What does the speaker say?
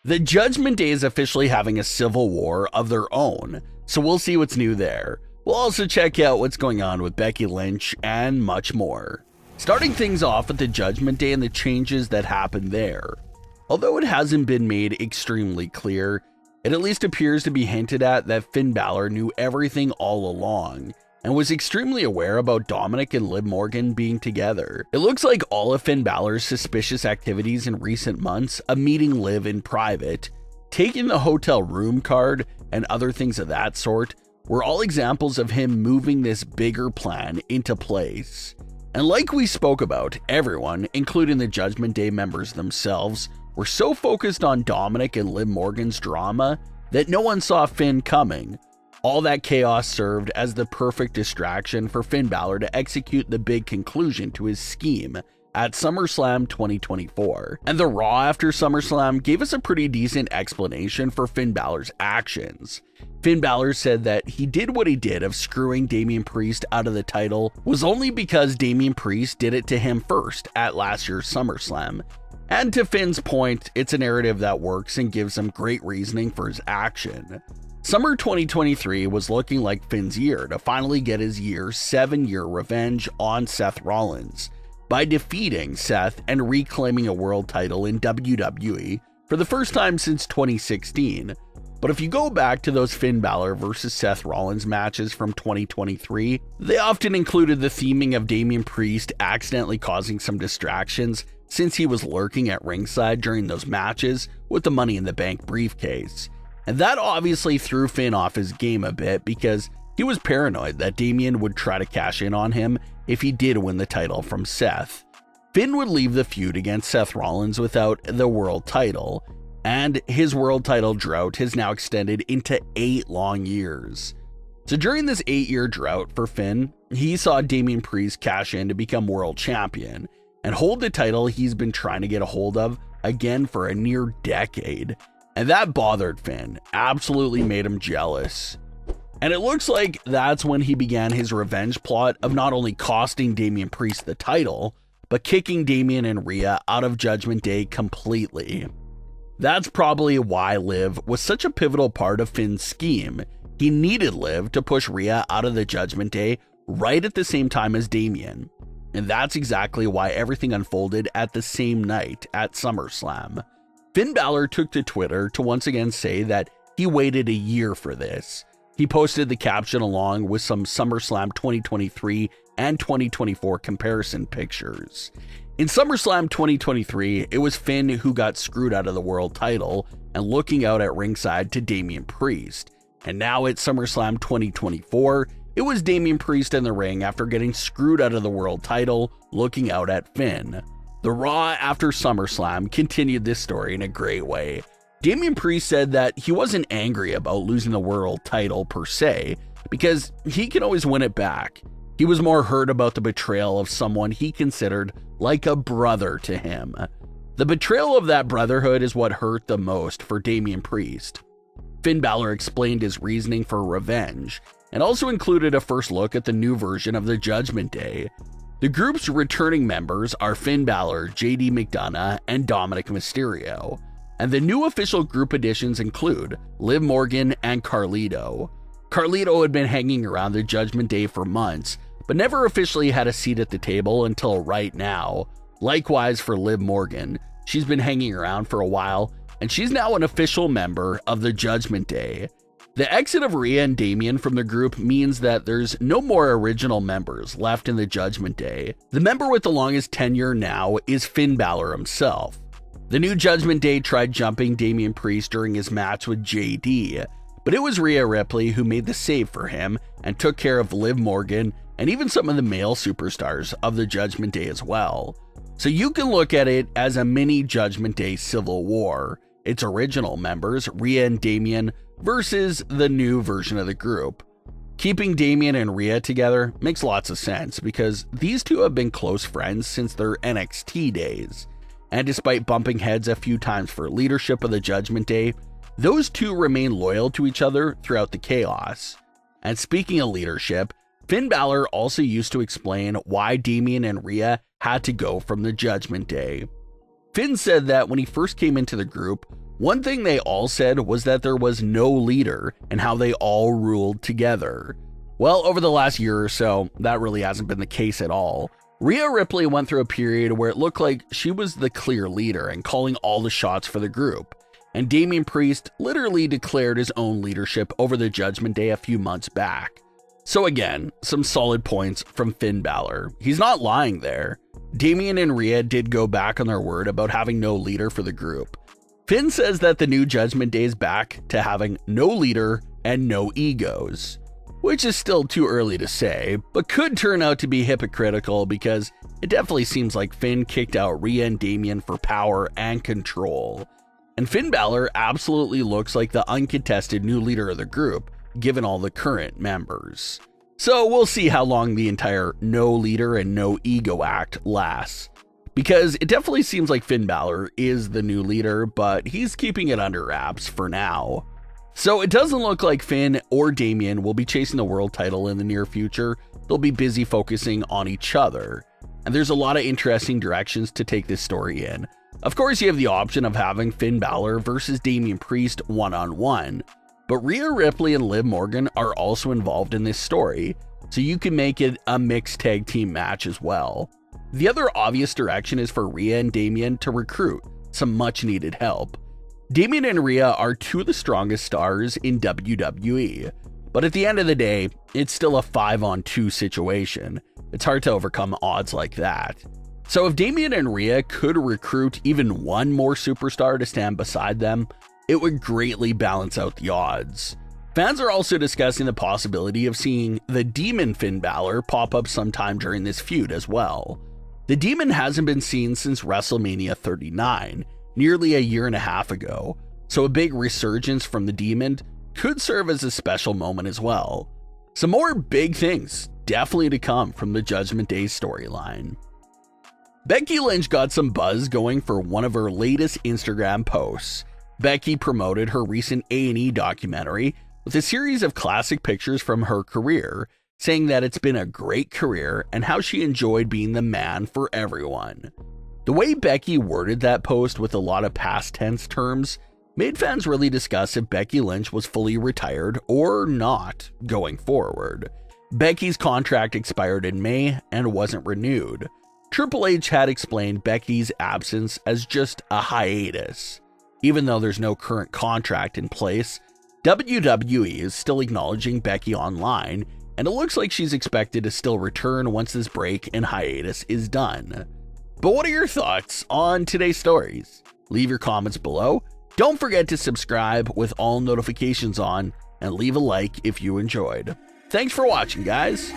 The Judgment Day is officially having a civil war of their own, so we'll see what's new there. We'll also check out what's going on with Becky Lynch and much more. Starting things off with the Judgment Day and the changes that happened there. Although it hasn't been made extremely clear, it at least appears to be hinted at that Finn Balor knew everything all along and was extremely aware about Dominic and Liv Morgan being together. It looks like all of Finn Balor's suspicious activities in recent months of meeting Liv in private, taking the hotel room card, and other things of that sort were all examples of him moving this bigger plan into place. And like we spoke about, everyone, including the Judgment Day members themselves, were so focused on Dominic and Liv Morgan's drama that no one saw Finn coming. All that chaos served as the perfect distraction for Finn Balor to execute the big conclusion to his scheme at SummerSlam 2024. And the Raw after SummerSlam gave us a pretty decent explanation for Finn Balor's actions. Finn Balor said that he did what he did of screwing Damian Priest out of the title was only because Damian Priest did it to him first at last year's SummerSlam. And to Finn's point, it's a narrative that works and gives him great reasoning for his action. Summer 2023 was looking like Finn's year to finally get his 7-year revenge on Seth Rollins by defeating Seth and reclaiming a world title in WWE for the first time since 2016. But if you go back to those Finn Balor versus Seth Rollins matches from 2023, they often included the theming of Damian Priest accidentally causing some distractions since he was lurking at ringside during those matches with the Money in the Bank briefcase. And that obviously threw Finn off his game a bit because he was paranoid that Damian would try to cash in on him if he did win the title from Seth. Finn would leave the feud against Seth Rollins without the world title, and his world title drought has now extended into 8 long years. So during this 8-year drought for Finn, he saw Damian Priest cash in to become world champion and hold the title he's been trying to get a hold of again for a near decade. And that bothered Finn, absolutely made him jealous. And it looks like that's when he began his revenge plot of not only costing Damian Priest the title, but kicking Damian and Rhea out of Judgment Day completely. That's probably why Liv was such a pivotal part of Finn's scheme. He needed Liv to push Rhea out of the Judgment Day right at the same time as Damian. And that's exactly why everything unfolded at the same night at SummerSlam. Finn Balor took to Twitter to once again say that he waited a year for this. He posted the caption along with some SummerSlam 2023 and 2024 comparison pictures. In SummerSlam 2023, it was Finn who got screwed out of the world title and looking out at ringside to Damian Priest. And now at SummerSlam 2024, it was Damian Priest in the ring after getting screwed out of the world title, looking out at Finn. The Raw after SummerSlam continued this story in a great way. Damian Priest said that he wasn't angry about losing the world title per se, because he can always win it back. He was more hurt about the betrayal of someone he considered like a brother to him. The betrayal of that brotherhood is what hurt the most for Damian Priest. Finn Balor explained his reasoning for revenge, and also included a first look at the new version of the Judgment Day. The group's returning members are Finn Balor, JD McDonough, and Dominic Mysterio. And the new official group additions include Liv Morgan and Carlito. Carlito had been hanging around the Judgment Day for months, but never officially had a seat at the table until right now. Likewise for Liv Morgan, she's been hanging around for a while, and she's now an official member of the Judgment Day. The exit of Rhea and Damian from the group means that there's no more original members left in the Judgment Day. The member with the longest tenure now is Finn Balor himself. The new Judgment Day tried jumping Damian Priest during his match with JD, but it was Rhea Ripley who made the save for him and took care of Liv Morgan and even some of the male superstars of the Judgment Day as well. So you can look at it as a mini Judgment Day civil war. Its original members, Rhea and Damian, versus the new version of the group. Keeping Damian and Rhea together makes lots of sense because these two have been close friends since their NXT days. And despite bumping heads a few times for leadership of the Judgment Day, those two remain loyal to each other throughout the chaos. And speaking of leadership, Finn Balor also used to explain why Damian and Rhea had to go from the Judgment Day. Finn said that when he first came into the group, one thing they all said was that there was no leader and how they all ruled together. Well, over the last year or so, that really hasn't been the case at all. Rhea Ripley went through a period where it looked like she was the clear leader and calling all the shots for the group. And Damian Priest literally declared his own leadership over the Judgment Day a few months back. So again, some solid points from Finn Balor. He's not lying there. Damian and Rhea did go back on their word about having no leader for the group. Finn says that the new Judgment Day is back to having no leader and no egos, which is still too early to say, but could turn out to be hypocritical because it definitely seems like Finn kicked out Rhea and Damian for power and control. And Finn Balor absolutely looks like the uncontested new leader of the group, given all the current members. So we'll see how long the entire no leader and no ego act lasts, because it definitely seems like Finn Balor is the new leader, but he's keeping it under wraps for now. So it doesn't look like Finn or Damian will be chasing the world title in the near future. They'll be busy focusing on each other. And there's a lot of interesting directions to take this story in. Of course, you have the option of having Finn Balor versus Damian Priest one-on-one, but Rhea Ripley and Liv Morgan are also involved in this story, so you can make it a mixed tag team match as well. The other obvious direction is for Rhea and Damian to recruit some much needed help. Damian and Rhea are two of the strongest stars in WWE, but at the end of the day, it's still a 5-on-2 situation. It's hard to overcome odds like that. So if Damian and Rhea could recruit even one more superstar to stand beside them, it would greatly balance out the odds. Fans are also discussing the possibility of seeing the Demon Finn Balor pop up sometime during this feud as well. The Demon hasn't been seen since WrestleMania 39, nearly a year and a half ago, so a big resurgence from the Demon could serve as a special moment as well. Some more big things definitely to come from the Judgment Day storyline. Becky Lynch got some buzz going for one of her latest Instagram posts. Becky promoted her recent A&E documentary with a series of classic pictures from her career, saying that it's been a great career and how she enjoyed being the man for everyone. The way Becky worded that post with a lot of past tense terms made fans really discuss if Becky Lynch was fully retired or not going forward. Becky's contract expired in May and wasn't renewed. Triple H had explained Becky's absence as just a hiatus. Even though there's no current contract in place, WWE is still acknowledging Becky online, and it looks like she's expected to still return once this break and hiatus is done. But what are your thoughts on today's stories? Leave your comments below. Don't forget to subscribe with all notifications on, and leave a like if you enjoyed. Thanks for watching, guys.